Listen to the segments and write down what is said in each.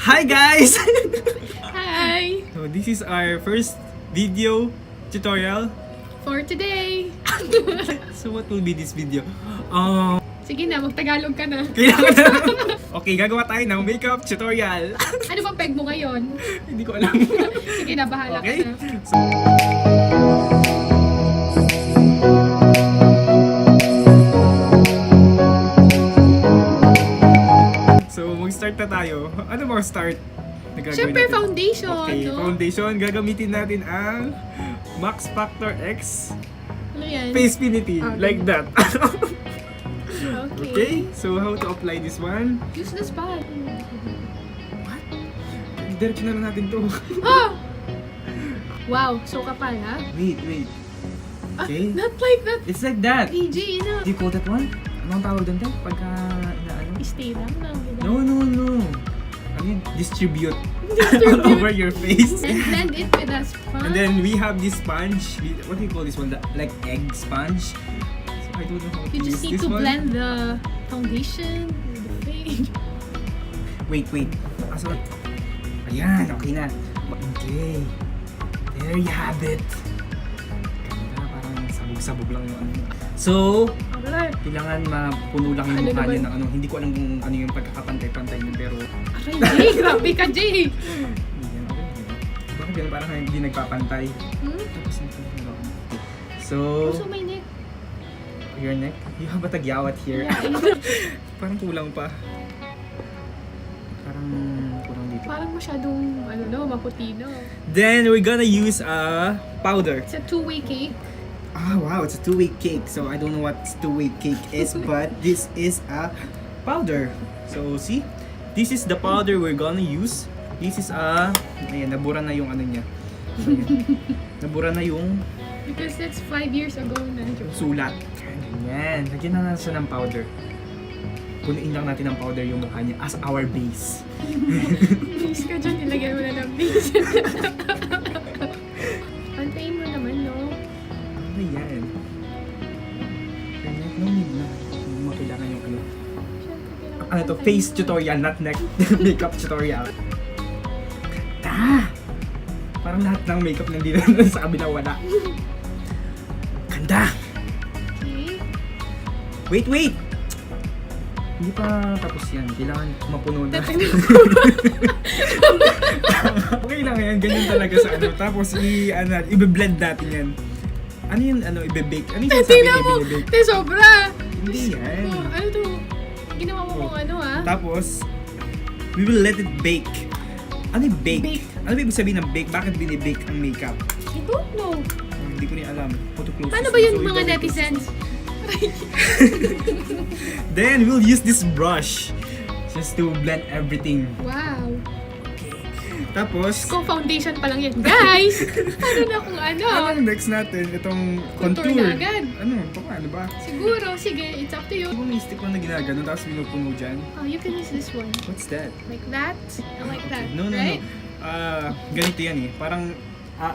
Hi guys! Hi! So this is our first video tutorial. For today! So what will be this video? Sige na, mag-Tagalog ka na. Okay, gagawa tayo ng makeup tutorial. Ano bang peg mo ngayon? Hindi ko alam. Sige na, bahala Okay? ka na. So mag-start na tayo. Ano ba start? Na gagawin Siyempre, natin? foundation, Okay, no? foundation. Gagamitin natin ang Max Factor X Ano yan? Face Finity. Okay. Like that. Okay. Okay, so how to apply this one? Use the spot. What? Diretso na lang natin to. Ah! Wow, so kapal ha? Wait. Ah, Okay. not like that. It's like that. AJ, Do you call that one? Anong tawag doon tayo? Pagka, ano? Stay lang lang. No. Ano yun? Distribute. All over your face. And blend it with a sponge. And then we have this sponge. What do you call this one? Like egg sponge? So I don't know how to You use just need this to one. blend the foundation with the face. Wait. Asan? Ayan, okay na. Okay. There you have it. Ganda, parang sabog-sabog lang yung ano. So, Alright. kailangan mapuno lang yung Ano mukha naman? niya ng ano. Hindi ko alam kung ano yung pagkakapantay-pantay niya, pero... Aray, Jay! Grabe ka, Jay! Bakit ganun? Parang hindi nagpapantay. Hmm? Tapos ito. So, Also, my neck. your neck? You have a tagyawat here. Yeah, Parang kulang pa. Parang kulang dito. parang masyadong, ano no, maputi no. Then, we're gonna use a powder. It's a two-way cake. Ah, wow, it's a two-way cake. So, I don't know what two-way cake is, but this is a powder. So, see? This is the powder we're gonna use. This is a... Ayan, nabura na yung ano niya. Ayan. Nabura na yung Because that's 5 years ago na. sulat. Ganyan. Lagyan na natin siya ng powder. Punuin lang natin ng powder yung mukha niya as our base. Please ka dyan, nilagyan mo na ng base. Antayin mo naman, no? Ano yan? Ganyan, no need na. Hindi mo kailangan yung ano. Ano to? Face tutorial, not neck makeup tutorial. Ganda! Parang lahat ng makeup nandito sa kabila wala. Ganda! Okay. Wait! Hindi pa tapos yan. Kailangan mapuno na. Okay lang yan. Ganyan talaga sa ano. Tapos i-blend natin yan. Ano yung i-bake? Ano yung sinasabi Tingnan niya mo! binibake? Te, sobra! Hindi yan. Oh, ano to? Ginawa mo kung ano, ha? Tapos, we will let it bake. Ano yung bake? Bake. Ano ibig sabihin ng bake? Bakit binibake ang makeup? I don't know. Hindi ko rin alam. Photo close. Paano ba yun mga netizens? Then, we'll use this brush just to blend everything. Wow. Tapos, Kung foundation pa lang yan, guys! Paano na kung ano? anong next natin? Itong Contour contour. na agad. Ano? Ito ano ba? Siguro, sige, it's up to you. Kung may stick lang na ginagano, tapos pinupuno dyan. Oh, you can use this one. What's that? Like that, and like that, No. right? Ganito yan eh. Parang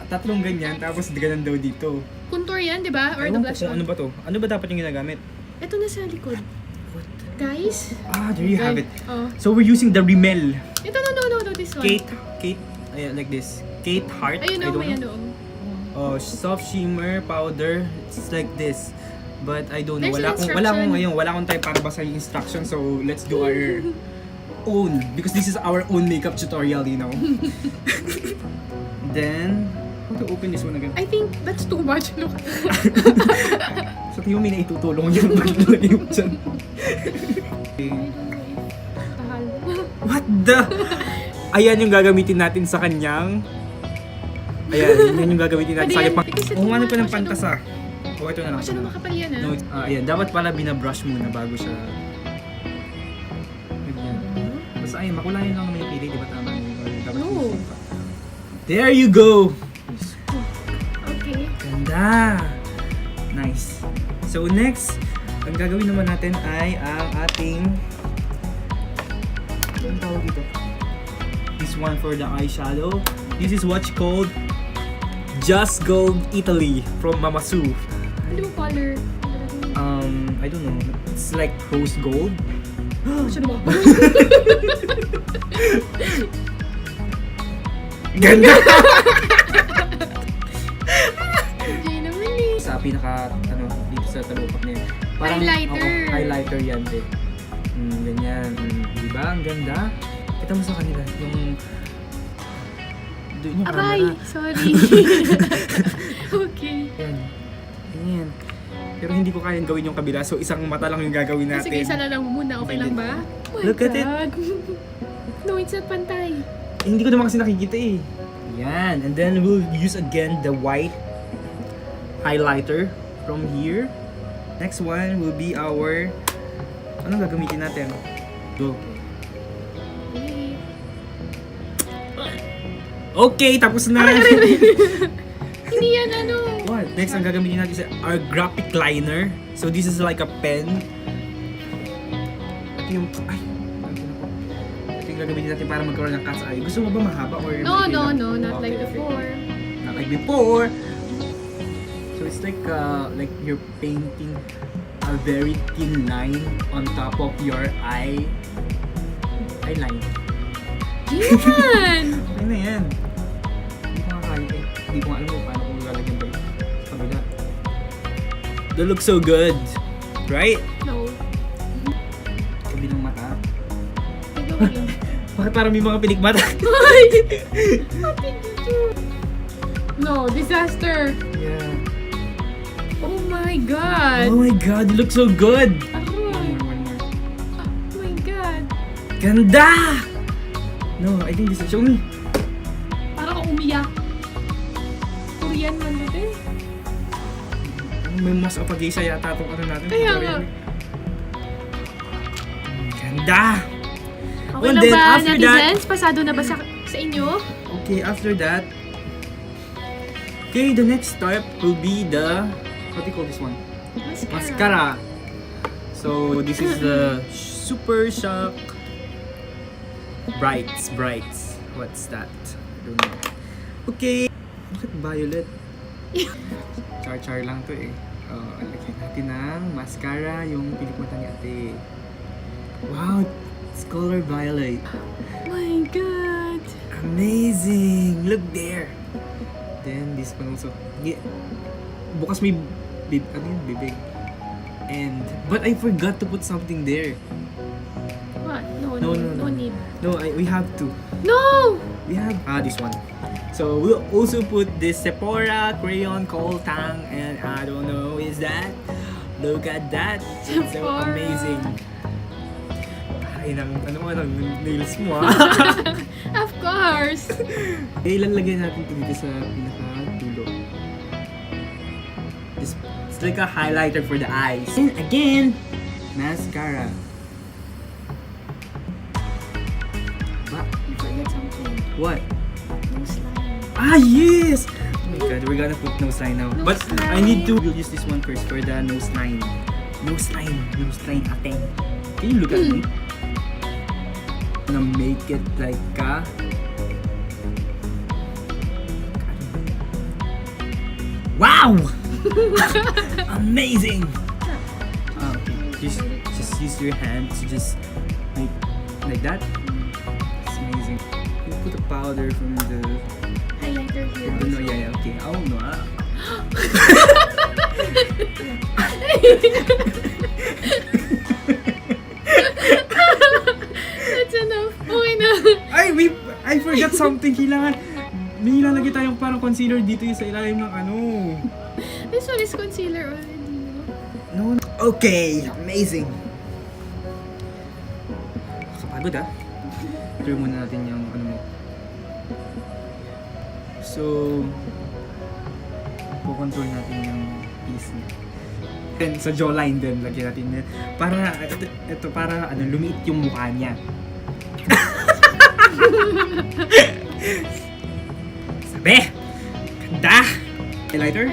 tatlong ganyan, tapos ganun daw dito. Contour yan, di ba? Or the Ewan ko blush kung ano on. ba to? Ano ba dapat yung ginagamit? Ito na sa likod. What? Guys? There you have it. Oh. So we're using the Rimmel Ito, no, this one. Kate, like this. Kate Heart. Ayun, I oh, don't may know. ano. Soft shimmer powder. It's like this. But I don't know. There's an Wala akong time para basahin yung instruction. So let's do our own, because this is our own makeup tutorial, you know. Then, how to open this one again? I think that's too much. Look. Sa tingin mo may naitutulong yung maglagay mo dyan. Tahal. What the? Ayan yung gagamitin natin sa kanyang... Ayan, yan yung gagamitin natin sa Pwede yan, kanyang... because ito Kung ano pa ng masyadong- pantasa. O, ito na lang. Masyadong makapal yan, ha? No, ayan, dapat pala binabrush muna bago siya... Ganyan. Basta ayun, makulayan lang naman yung pili, di ba tama? Dapat No. There you go! Okay. Ganda! Nice. So next, ang gagawin naman natin ay ang ating... Anong tawag dito? This one for the eyeshadow. This is what's called Just Gold Italy from Mama Sue. Blue color. I don't know. It's like rose gold. Siya naman. Ganda! Jay naman eh. Sa pinaka, dito sa talupak niya. Highlighter. Oo, highlighter yan, te. Ganyan. Diba? Ang ganda. Kita mo sa kanila, yung... Doon yung Aray! camera. Sorry. Okay. Yan. Ganyan. Pero hindi ko kayang gawin yung kabila, so isang mata lang yung gagawin natin. Sige, isa na lang muna. Okay lang ba? Oh my Look at it. God. No, it's not pantay. Hindi ko naman kasi nakikita eh. Yan. And then we'll use again the white highlighter from here. Next one will be our... Anong gagamitin natin? Go. Okay. Okay, tapos na! Hindi yan ano. What? Next, ang gagamitin natin is our graphic liner. So this is like a pen. Ito yung... Ay! Ito yung gagamitin natin para magkaroon ng cat's eye. Gusto mo ba mahaba or... No, maikli no, lang? no. Not like Okay, okay. before. Not like before. So it's like you're painting a very thin line on top of your eyeline. Yan! Okay na yan. Hindi ko makakaya eh. Hindi ko alam kung paano kung lalagyan ba yung kabila. That looks so good. Right? No. Kabilang mata. Gagawin. Bakit parang may mga pinikmata? What did you do? No, disaster. Yeah. Oh my God. Oh my god, it looks so good! Aroy. One more. Oh my God. Ganda! No, I think this is... Show me. Parang kang umiyak. Korean man dito eh. May mas apagisa yata itong ano natin. Kaya nga. tutorial. Ganda! Okay Well, na then, ba, after that- netizens? Pasado na ba sa inyo? Okay, after that... Okay, the next step will be the... What do you call this one? Mascara. So, this is the Super Shock Brights. What's that? I don't know. Okay. Bakit violet? Char-char lang to eh. Lagyan natin ng mascara yung pilikmata ni ate. Wow! It's color violet. Oh my God. Amazing! Look there! Then, this one also. Yeah. Bukas may bibig. And, but I forgot to put something there. What? No, No, no, no, no no. need. No, we have to. No! We have this one. So we'll also put this Sephora crayon called Tang, and I don't know is that. Look at that. It's so Sephora. amazing. Ay, ano nails mo ah. Of course. Ilalagay natin ito dito sa pinaka-dulo. It's like a highlighter for the eyes. And again, mascara. You forget something. What? No slime. Ah, yes! Oh my god, we're gonna put nose line now. Nose But I line. need to use this one first for the nose line. Nose line, ate. Can you look at me? I'm gonna make it like a... Wow! Amazing! Okay, just use your hand to just make like that. It's amazing. You put the powder from the... Highlighter here. Oh, no, yeah, okay. Oh, no, ah. That's enough. Okay na. Ay, I forgot something. Kailangan, may nilalagay tayong parang concealer dito yung sa ilalim ng ano. This one is concealer already. No. Okay, amazing. Kapagod ah. Clear muna natin yung ano mo. So, po-control natin yung piece niya. Then, sa jawline din, lagyan natin yan. Para, ito, para ano, lumiit yung mukha niya. Sabi! Ganda! Highlighter?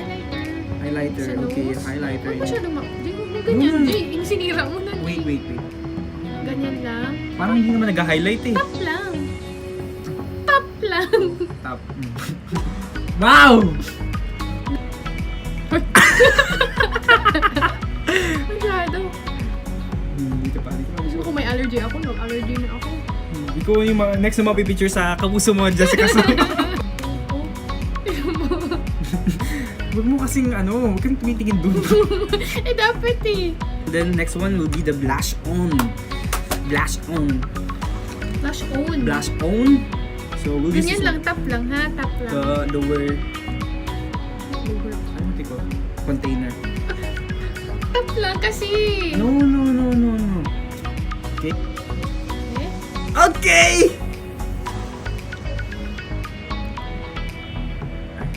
Highlighter, okay, highlighter. Huwag mo siya Jay, huwag mo ganyan. No. Jay, yung sinira mo na. Wait. Ganyan lang. Parang hindi naman nag-highlight eh. Top lang. Top lang. Top. Wow! Masyado. Dito pa. Gusto ko may allergy allergy ako. Nag-allergy na ako. Ikaw yung next na mapipicture sa kapuso mo, Jessica. Oh. Huwag mo kasing huwag kang tumitingin dun. Eh, dapat eh. Then next one will be the blush on. Blush on. Blush on. Blush on. So we'll use Ganyan lang, tap lang ha, tap lang. the lower, Lower. ano tiko? Container. Tap lang kasi. No. Okay. Eh? Okay!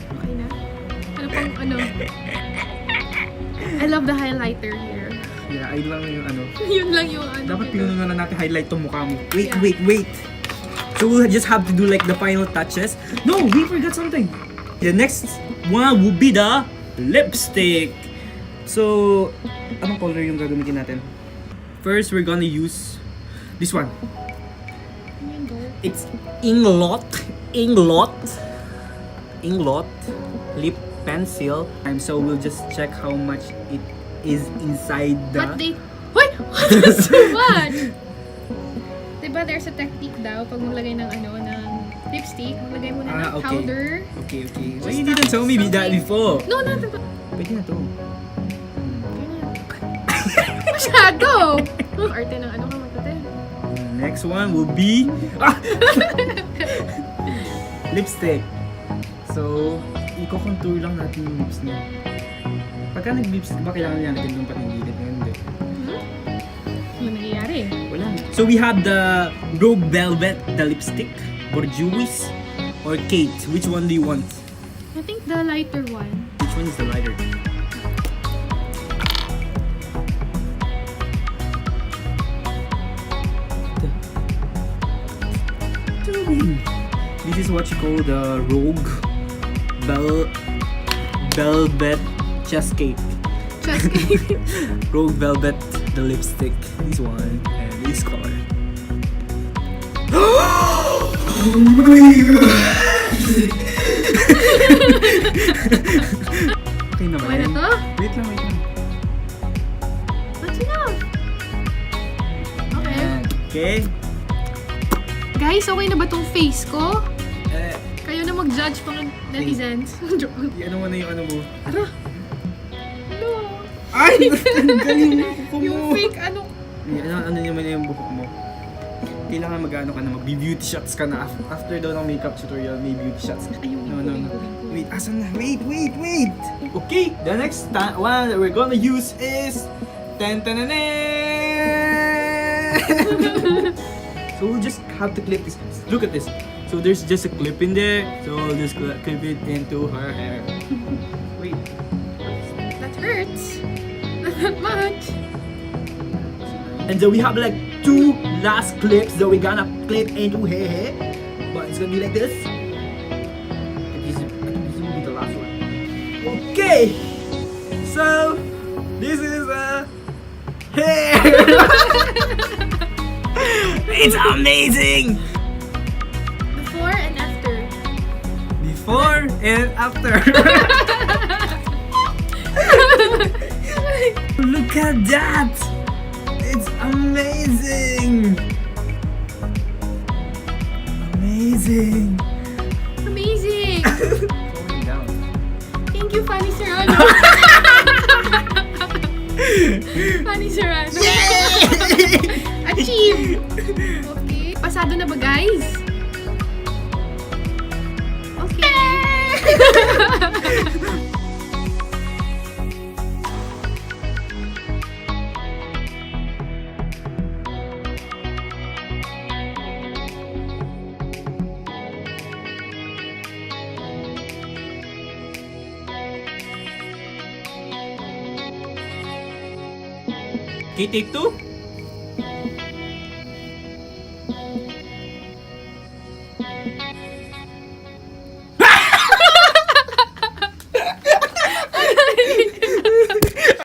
Okay na? Ano pang ano? I love the highlighter here. Yeah, ayun lang yung Yun lang yung ano. Dapat dito. pinunan na natin highlight tong mukha mo. Wait, Yeah. wait. So we'll just have to do like the final touches. No, we forgot something. The next one will be the lipstick. So, anong color yung gagamitin natin? First, we're gonna use this one. Ano yun, girl? It's Inglot lip pencil. And so we'll just check how much it is inside the... But they... What? What? So much? Diba there's a technique daw pag maglagay ng ng lipstick, maglagay muna ng okay. powder. Okay. Why Just you didn't tell me that something. before? No. Pwede na to. Masyado! Arte ng ka matate. Next one will be lipstick. So, i-contour lang natin yung lips niya. Pagka nag-lipstick ba kailangan niya natin yung patigilid? Hindi. Ano nangyayari? Wala. So we have the Rogue Velvet, the lipstick, or Juice, or Kate. Which one do you want? I think the lighter one. Which one is the lighter? This is what you call the Rogue Velvet chest cake. Just kidding. Rogue Velvet, the lipstick. This one and this color. Oh my god! Okay na ba Okay na yan? to? Wait lang. That's enough. Okay. Ayan. Okay. Guys, okay na ba tong face ko? Eh, Kayo na mag-judge mga netizens. Joke lang. ano mo na yung mo? No. Ay! Ang galing mo kuko mo. Yung fake Ano naman na yung buhok mo? Kailangan mag-ano ka na, mag-beauty shots ka na. After daw ng makeup tutorial, may beauty shots. Ayun, No. Wait, asan na? Wait! Okay, the next one that we're gonna use is... So we'll just have to clip this. Look at this. So there's just a clip in there. So we'll just clip it into her hair. Wait. That hurts. Not that much. And so we have like 2 last clips that we're gonna clip into her hair. But it's gonna be like this. And this will be the last one. Okay. So this is hair. It's amazing. Before and after. Before and after. Look at that. It's amazing. Amazing. Falling down. Thank you, FuNNy Serrano. FuNNy Serrano. Achieve! Okay. Pasado na ba, guys? Okay. Okay, take 2.